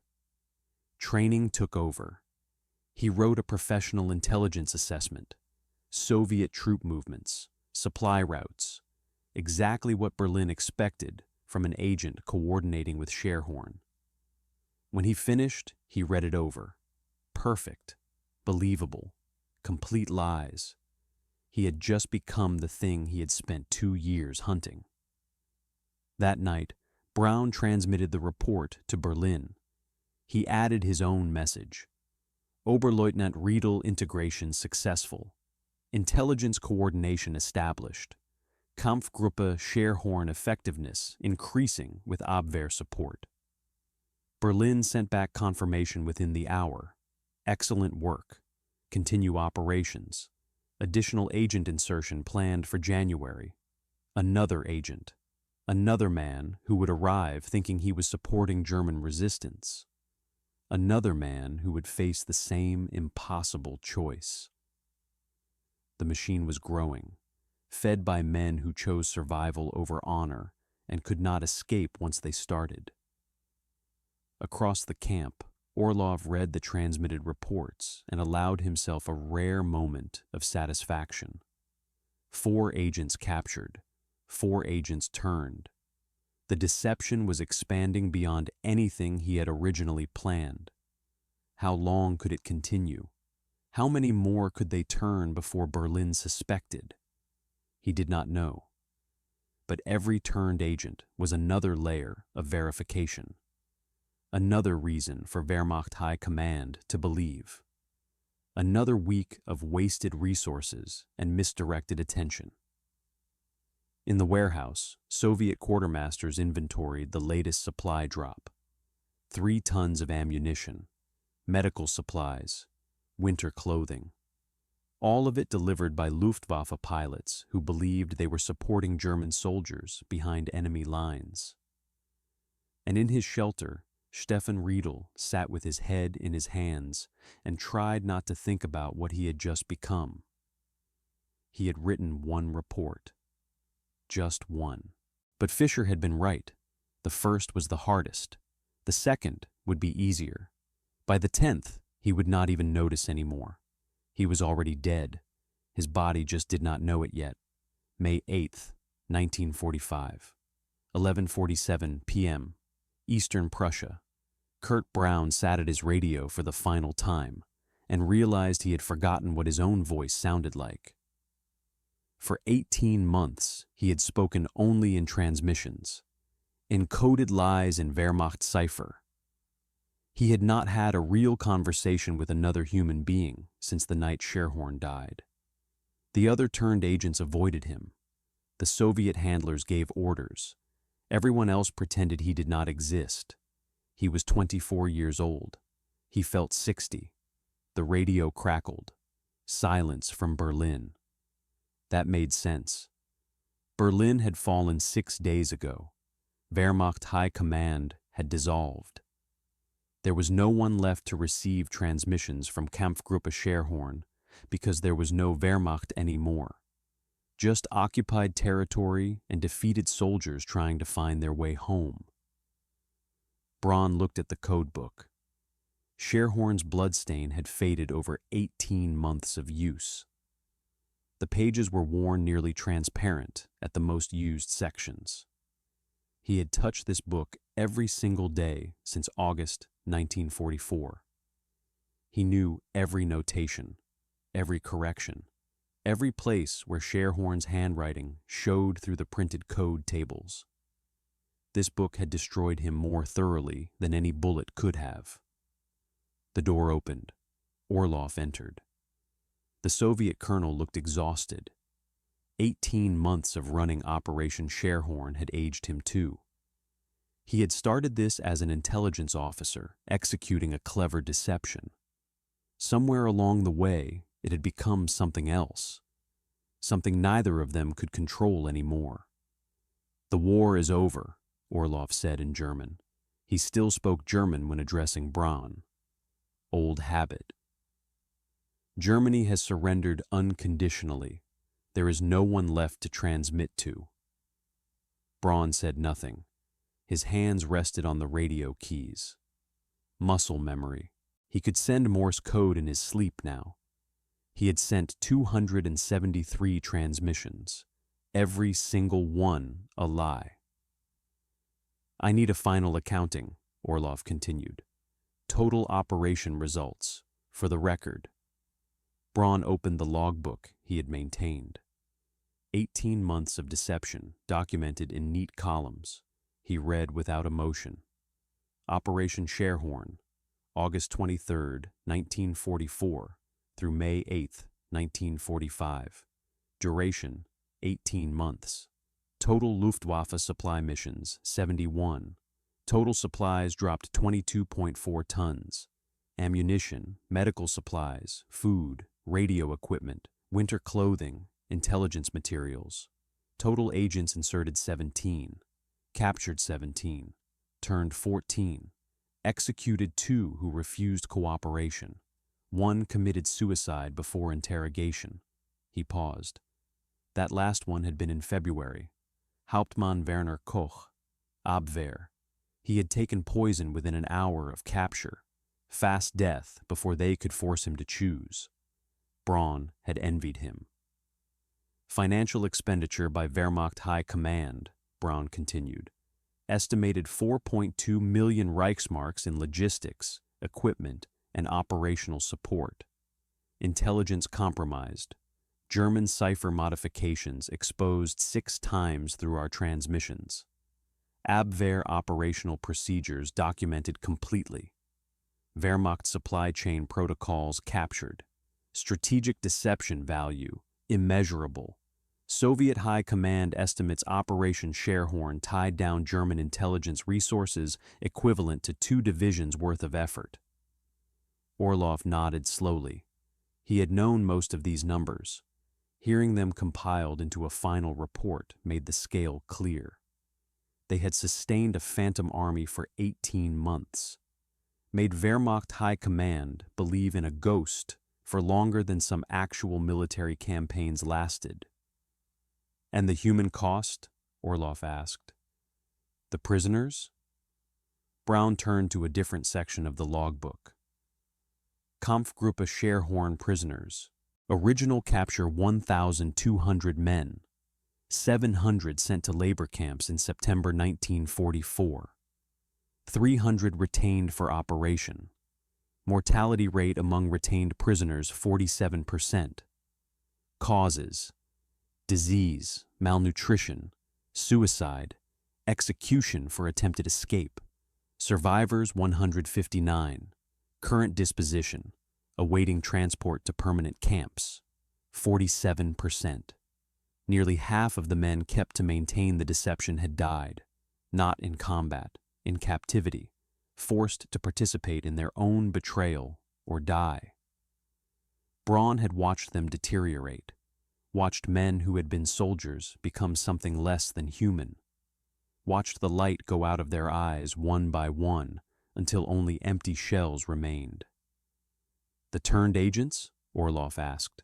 Training took over. He wrote a professional intelligence assessment, Soviet troop movements, supply routes, exactly what Berlin expected from an agent coordinating with Scherhorn. When he finished, he read it over. Perfect, believable, complete lies. He had just become the thing he had spent 2 years hunting. That night, Braun transmitted the report to Berlin. He added his own message. Oberleutnant Riedel integration successful. Intelligence coordination established. Kampfgruppe Scherhorn effectiveness increasing with Abwehr support. Berlin sent back confirmation within the hour. Excellent work. Continue operations. Additional agent insertion planned for January. Another agent. Another man who would arrive thinking he was supporting German resistance. Another man who would face the same impossible choice. The machine was growing, fed by men who chose survival over honor and could not escape once they started. Across the camp, Orlov read the transmitted reports and allowed himself a rare moment of satisfaction. 4 agents captured, 4 agents turned. The deception was expanding beyond anything he had originally planned. How long could it continue? How many more could they turn before Berlin suspected? He did not know. But every turned agent was another layer of verification. Another reason for Wehrmacht High Command to believe. Another week of wasted resources and misdirected attention. In the warehouse, Soviet quartermasters inventoried the latest supply drop. 3 tons of ammunition, medical supplies, winter clothing. All of it delivered by Luftwaffe pilots who believed they were supporting German soldiers behind enemy lines. And in his shelter, Stefan Riedel sat with his head in his hands and tried not to think about what he had just become. He had written one report. Just one. But Fischer had been right. The first was the hardest. The second would be easier. By the 10th, he would not even notice anymore. He was already dead. His body just did not know it yet. May 8th, 1945. 11:47 p.m. Eastern Prussia. Kurt Braun sat at his radio for the final time and realized he had forgotten what his own voice sounded like. For 18 months, he had spoken only in transmissions, encoded lies in Wehrmacht cipher. He had not had a real conversation with another human being since the night Scherhorn died. The other turned agents avoided him. The Soviet handlers gave orders. Everyone else pretended he did not exist. He was 24 years old. He felt 60. The radio crackled. Silence from Berlin. That made sense. Berlin had fallen 6 days ago. Wehrmacht High Command had dissolved. There was no one left to receive transmissions from Kampfgruppe Scherhorn because there was no Wehrmacht anymore. Just occupied territory and defeated soldiers trying to find their way home. Braun looked at the code book. Scherhorn's bloodstain had faded over 18 months of use. The pages were worn nearly transparent at the most used sections. He had touched this book every single day since August 1944. He knew every notation, every correction, every place where Scherhorn's handwriting showed through the printed code tables. This book had destroyed him more thoroughly than any bullet could have. The door opened. Orlov entered. The Soviet colonel looked exhausted. 18 months of running Operation Scherhorn had aged him too. He had started this as an intelligence officer, executing a clever deception. Somewhere along the way, it had become something else, something neither of them could control anymore. "The war is over," Orlov said in German. He still spoke German when addressing Braun. Old habit. Germany has surrendered unconditionally. There is no one left to transmit to. Braun said nothing. His hands rested on the radio keys. Muscle memory. He could send Morse code in his sleep now. He had sent 273 transmissions, every single one a lie. "I need a final accounting," Orlov continued. "Total operation results, for the record." Braun opened the logbook he had maintained. 18 months of deception documented in neat columns. He read without emotion. Operation Scherhorn, August 23, 1944, through May 8, 1945. Duration, 18 months. Total Luftwaffe supply missions, 71. Total supplies dropped 22.4 tons. Ammunition, medical supplies, food, radio equipment, winter clothing, intelligence materials. Total agents inserted 17. Captured 17. Turned 14. Executed 2 who refused cooperation. 1 committed suicide before interrogation. He paused. That last one had been in February. Hauptmann Werner Koch. Abwehr. He had taken poison within an hour of capture. Fast death before they could force him to choose. Braun had envied him. Financial expenditure by Wehrmacht High Command, Braun continued. Estimated 4.2 million Reichsmarks in logistics, equipment, and operational support. Intelligence compromised. German cipher modifications exposed 6 times through our transmissions. Abwehr operational procedures documented completely. Wehrmacht supply chain protocols captured. Strategic deception value immeasurable. Soviet High Command estimates Operation Scherhorn tied down German intelligence resources equivalent to 2 divisions worth of effort. Orlov nodded slowly. He had known most of these numbers. Hearing them compiled into a final report made the scale clear. They had sustained a phantom army for 18 months, made Wehrmacht High Command believe in a ghost for longer than some actual military campaigns lasted. And the human cost? Orlov asked. The prisoners? Brown turned to a different section of the logbook. Kampfgruppe Scherhorn prisoners. Original capture 1,200 men. 700 sent to labor camps in September 1944. 300 retained for operation. Mortality rate among retained prisoners 47%. Causes: disease, malnutrition, suicide, execution for attempted escape. Survivors 159. Current disposition: awaiting transport to permanent camps, 47%. Nearly half of the men kept to maintain the deception had died, not in combat, in captivity, forced to participate in their own betrayal or die. Braun had watched them deteriorate, watched men who had been soldiers become something less than human, watched the light go out of their eyes one by one until only empty shells remained. The turned agents? Orlov asked.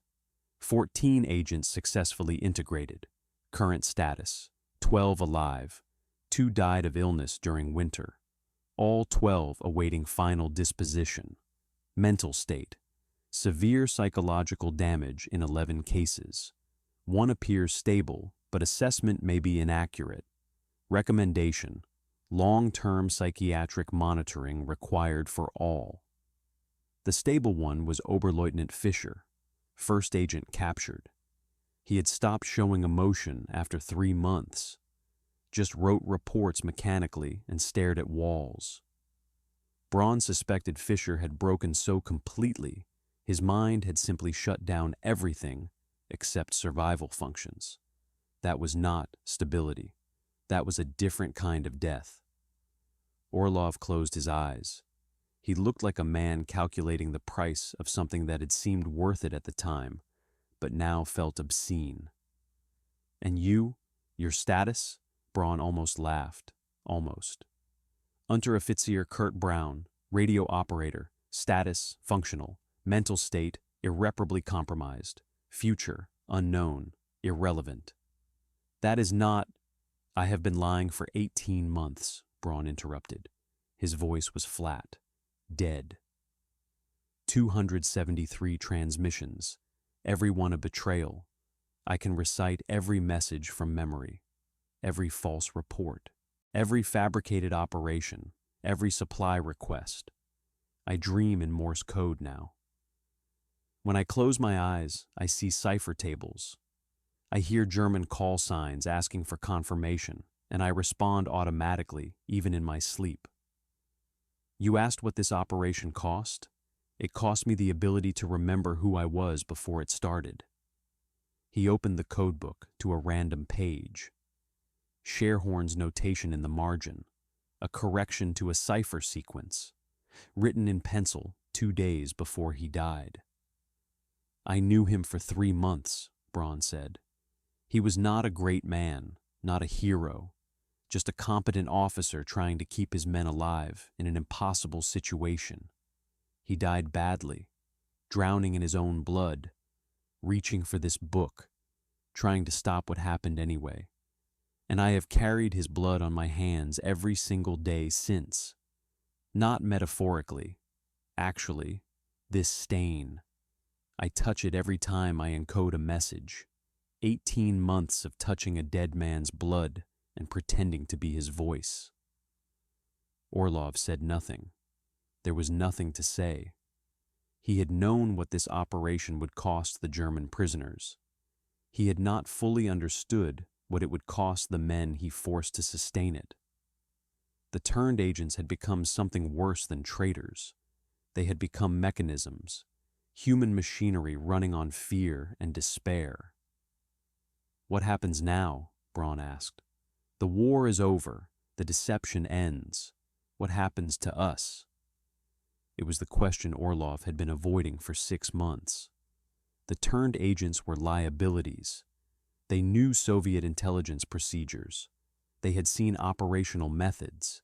14 agents successfully integrated. Current status: 12 alive. 2 died of illness during winter. All 12 awaiting final disposition. Mental state: severe psychological damage in 11 cases. 1 appears stable, but assessment may be inaccurate. Recommendation: long-term psychiatric monitoring required for all. The stable one was Oberleutnant Fischer, first agent captured. He had stopped showing emotion after 3 months, just wrote reports mechanically and stared at walls. Braun suspected Fischer had broken so completely, his mind had simply shut down everything except survival functions. That was not stability. That was a different kind of death. Orlov closed his eyes. He looked like a man calculating the price of something that had seemed worth it at the time, but now felt obscene. And you, your status? Braun almost laughed. Almost. Unteroffizier Kurt Braun, radio operator, status, functional, mental state, irreparably compromised, future, unknown, irrelevant. That is not... I have been lying for 18 months, Braun interrupted. His voice was flat. Dead. 273 transmissions, every one a betrayal. I can recite every message from memory, every false report, every fabricated operation, every supply request. I dream in Morse code now. When I close my eyes, I see cipher tables. I hear German call signs asking for confirmation, and I respond automatically, even in my sleep. You asked what this operation cost? It cost me the ability to remember who I was before it started. He opened the codebook to a random page. Scherhorn's notation in the margin, a correction to a cipher sequence, written in pencil 2 days before he died. I knew him for 3 months, Braun said. He was not a great man, not a hero, just a competent officer trying to keep his men alive in an impossible situation. He died badly, drowning in his own blood, reaching for this book, trying to stop what happened anyway. And I have carried his blood on my hands every single day since. Not metaphorically, actually, this stain. I touch it every time I encode a message. 18 months of touching a dead man's blood and pretending to be his voice. Orlov said nothing. There was nothing to say. He had known what this operation would cost the German prisoners. He had not fully understood what it would cost the men he forced to sustain it. The turned agents had become something worse than traitors. They had become mechanisms, human machinery running on fear and despair. "What happens now?" Braun asked. "The war is over. The deception ends. What happens to us?" It was the question Orlov had been avoiding for 6 months. The turned agents were liabilities. They knew Soviet intelligence procedures. They had seen operational methods.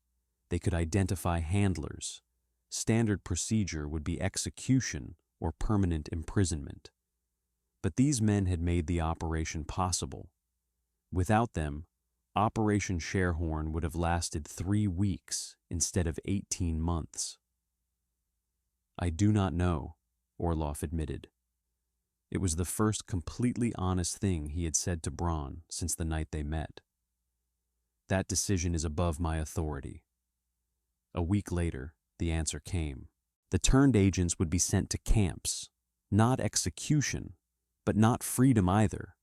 They could identify handlers. Standard procedure would be execution or permanent imprisonment. But these men had made the operation possible. Without them, Operation Scherhorn would have lasted 3 weeks instead of 18 months. "I do not know," Orlov admitted. It was the first completely honest thing he had said to Braun since the night they met. "That decision is above my authority." A week later, the answer came. The turned agents would be sent to camps, not execution, but not freedom either.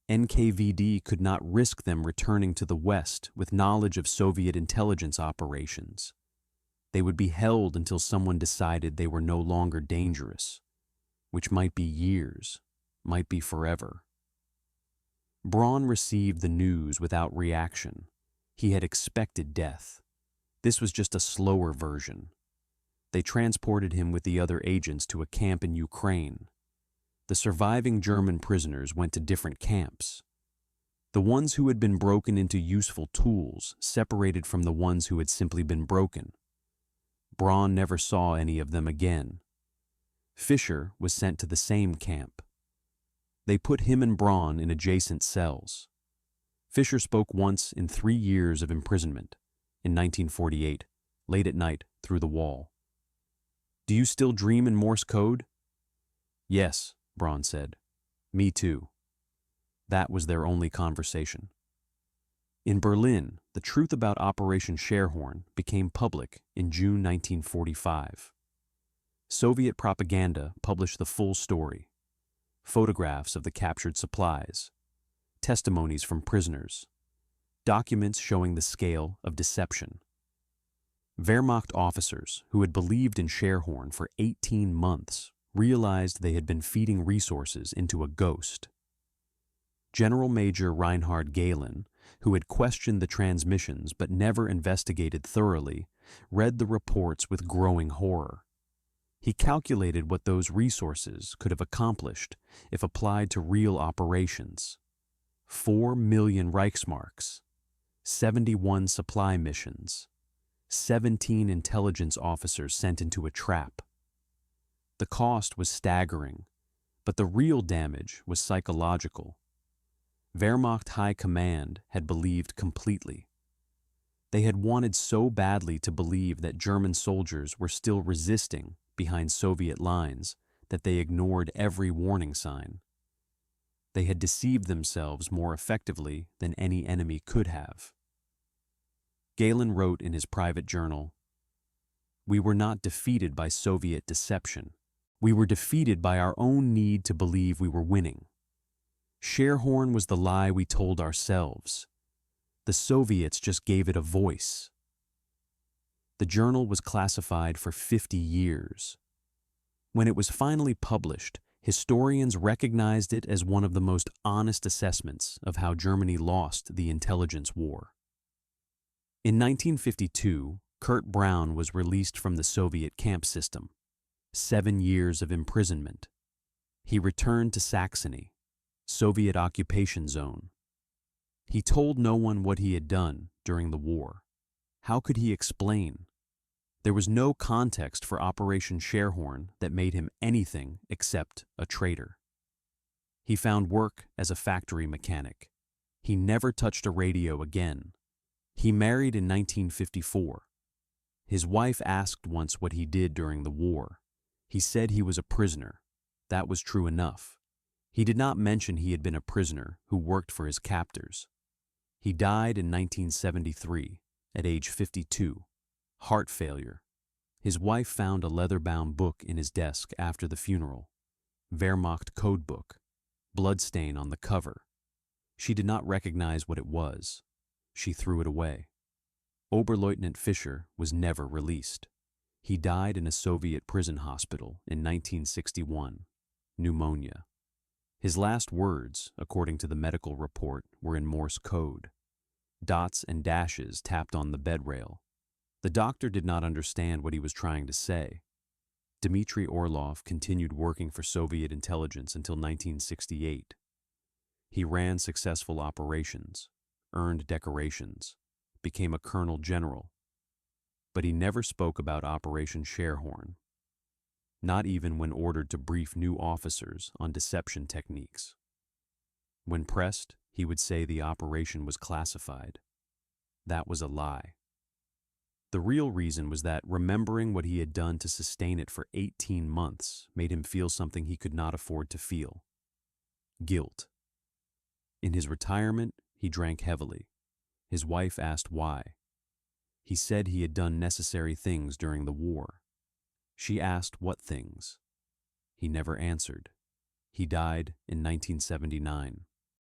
NKVD could not risk them returning to the West with knowledge of Soviet intelligence operations. They would be held until someone decided they were no longer dangerous, which might be years, might be forever. Braun received the news without reaction. He had expected death. This was just a slower version. They transported him with the other agents to a camp in Ukraine. The surviving German prisoners went to different camps. The ones who had been broken into useful tools separated from the ones who had simply been broken. Braun never saw any of them again. Fischer was sent to the same camp. They put him and Braun in adjacent cells. Fischer spoke once in 3 years of imprisonment, in 1948, late at night through the wall. "Do you still dream in Morse code?" "Yes," Braun said. "Me too." That was their only conversation. In Berlin, the truth about Operation Scherhorn became public in June 1945. Soviet propaganda published the full story: photographs of the captured supplies, testimonies from prisoners, documents showing the scale of deception. Wehrmacht officers who had believed in Scherhorn for 18 months realized they had been feeding resources into a ghost. General Major Reinhard Gehlen, who had questioned the transmissions but never investigated thoroughly, read the reports with growing horror. He calculated what those resources could have accomplished if applied to real operations. 4 million Reichsmarks, 71 supply missions, 17 intelligence officers sent into a trap. The cost was staggering, but the real damage was psychological. Wehrmacht High Command had believed completely. They had wanted so badly to believe that German soldiers were still resisting behind Soviet lines that they ignored every warning sign. They had deceived themselves more effectively than any enemy could have. Gehlen wrote in his private journal, "We were not defeated by Soviet deception. We were defeated by our own need to believe we were winning. Scherhorn was the lie we told ourselves. The Soviets just gave it a voice." The journal was classified for 50 years. When it was finally published, historians recognized it as one of the most honest assessments of how Germany lost the intelligence war. In 1952, Kurt Braun was released from the Soviet camp system. 7 years of imprisonment. He returned to Saxony, Soviet occupation zone. He told no one what he had done during the war. How could he explain? There was no context for Operation Scherhorn that made him anything except a traitor. He found work as a factory mechanic. He never touched a radio again. He married in 1954. His wife asked once what he did during the war. He said he was a prisoner. That was true enough. He did not mention he had been a prisoner who worked for his captors. He died in 1973, at age 52. Heart failure. His wife found a leather-bound book in his desk after the funeral. Wehrmacht code book. bloodstain on the cover. She did not recognize what it was. She threw it away. Oberleutnant Fischer was never released. He died in a Soviet prison hospital in 1961, pneumonia. His last words, according to the medical report, were in Morse code. Dots and dashes tapped on the bed rail. The doctor did not understand what he was trying to say. Dmitry Orlov continued working for Soviet intelligence until 1968. He ran successful operations, earned decorations, became a colonel general. But he never spoke about Operation Scherhorn, not even when ordered to brief new officers on deception techniques. When pressed, he would say the operation was classified. That was a lie. The real reason was that remembering what he had done to sustain it for 18 months made him feel something he could not afford to feel: guilt. In his retirement, he drank heavily. His wife asked why. He said he had done necessary things during the war. She asked what things. He never answered. He died in 1979.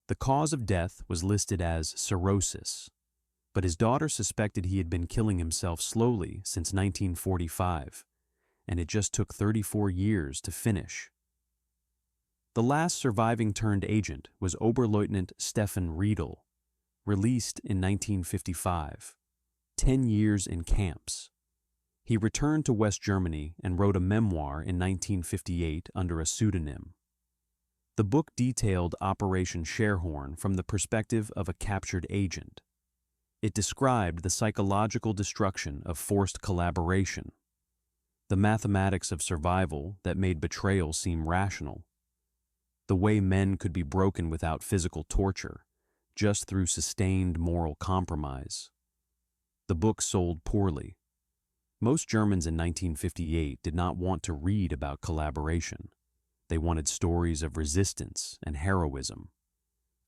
The cause of death was listed as cirrhosis, but his daughter suspected he had been killing himself slowly since 1945, and it just took 34 years to finish. The last surviving turned agent was Oberleutnant Stefan Riedel, released in 1955, 10 years in camps. He returned to West Germany and wrote a memoir in 1958 under a pseudonym. The book detailed Operation Scherhorn from the perspective of a captured agent. It described the psychological destruction of forced collaboration, the mathematics of survival that made betrayal seem rational, the way men could be broken without physical torture, just through sustained moral compromise. The book sold poorly. Most Germans in 1958 did not want to read about collaboration. They wanted stories of resistance and heroism.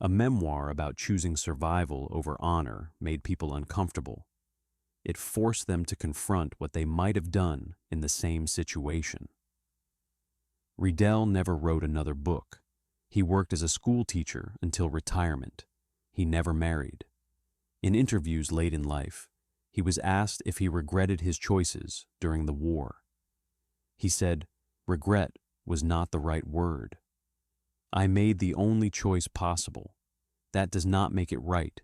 A memoir about choosing survival over honor made people uncomfortable. It forced them to confront what they might have done in the same situation. Riedel never wrote another book. He worked as a school teacher until retirement. He never married. In interviews late in life, he was asked if he regretted his choices during the war. He said, "Regret was not the right word. I made the only choice possible. That does not make it right.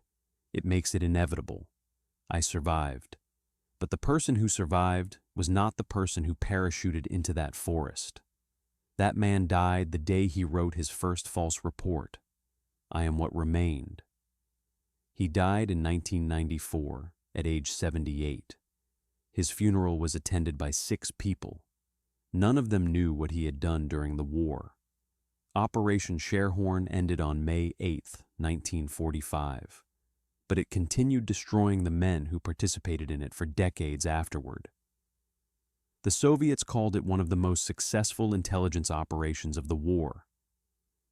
It makes it inevitable. I survived. But the person who survived was not the person who parachuted into that forest. That man died the day he wrote his first false report. I am what remained." He died in 1994 at age 78. His funeral was attended by 6 people. None of them knew what he had done during the war. Operation Scherhorn ended on May 8, 1945, but it continued destroying the men who participated in it for decades afterward. The Soviets called it one of the most successful intelligence operations of the war.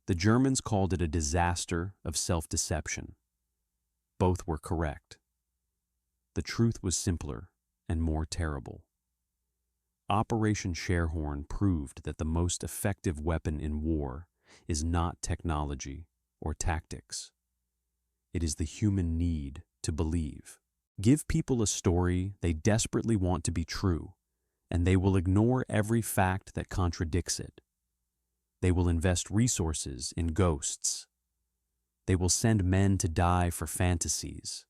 The Germans called it a disaster of self-deception. Both were correct. The truth was simpler and more terrible. Operation Scherhorn proved that the most effective weapon in war is not technology or tactics. It is the human need to believe. Give people a story they desperately want to be true, and they will ignore every fact that contradicts it. They will invest resources in ghosts. They will send men to die for fantasies.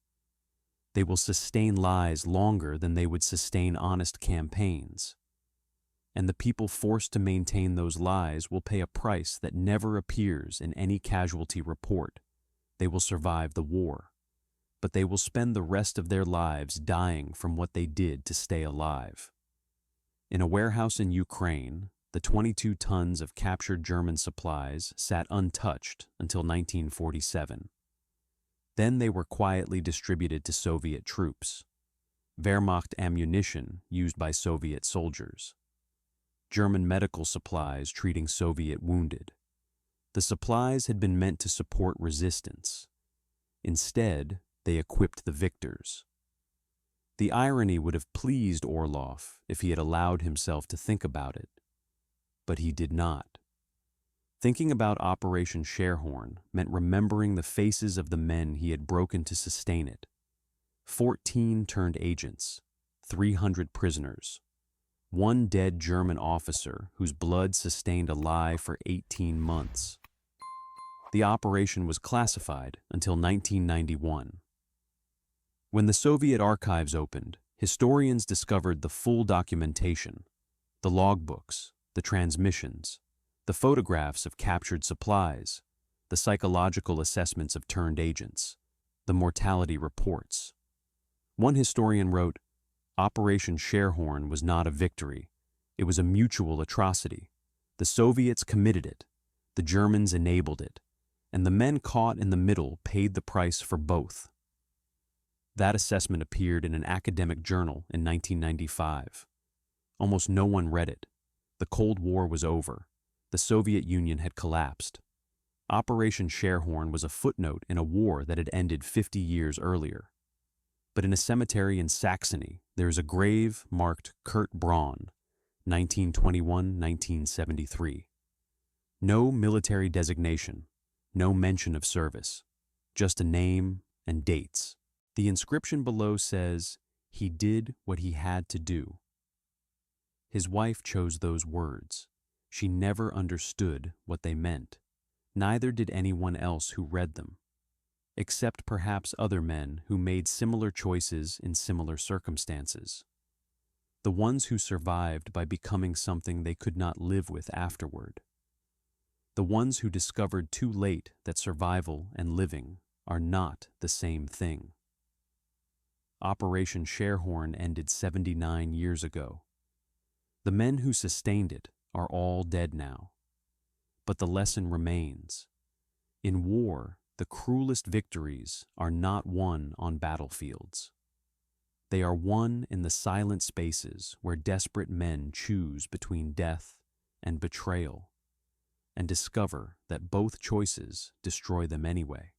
They will sustain lies longer than they would sustain honest campaigns. And the people forced to maintain those lies will pay a price that never appears in any casualty report. They will survive the war, but they will spend the rest of their lives dying from what they did to stay alive. In a warehouse in Ukraine, the 22 tons of captured German supplies sat untouched until 1947. Then they were quietly distributed to Soviet troops. Wehrmacht ammunition used by Soviet soldiers. German medical supplies treating Soviet wounded. The supplies had been meant to support resistance. Instead, they equipped the victors. The irony would have pleased Orlov if he had allowed himself to think about it, but he did not. Thinking about Operation Scherhorn meant remembering the faces of the men he had broken to sustain it. 14 turned agents, 300 prisoners, one dead German officer whose blood sustained a lie for 18 months. The operation was classified until 1991. When the Soviet archives opened, historians discovered the full documentation, the logbooks, the transmissions, the photographs of captured supplies, the psychological assessments of turned agents, the mortality reports. One historian wrote, "Operation Scherhorn was not a victory. It was a mutual atrocity. The Soviets committed it, the Germans enabled it, and the men caught in the middle paid the price for both." That assessment appeared in an academic journal in 1995. Almost no one read it. The Cold War was over. The Soviet Union had collapsed. Operation Scherhorn was a footnote in a war that had ended 50 years earlier. But in a cemetery in Saxony, there is a grave marked Kurt Braun, 1921-1973. No military designation, no mention of service, just a name and dates. The inscription below says, "He did what he had to do." His wife chose those words. She never understood what they meant. Neither did anyone else who read them, except perhaps other men who made similar choices in similar circumstances. The ones who survived by becoming something they could not live with afterward. The ones who discovered too late that survival and living are not the same thing. Operation Scherhorn ended 79 years ago. The men who sustained it are all dead now. But the lesson remains. In war, the cruelest victories are not won on battlefields. They are won in the silent spaces where desperate men choose between death and betrayal, and discover that both choices destroy them anyway.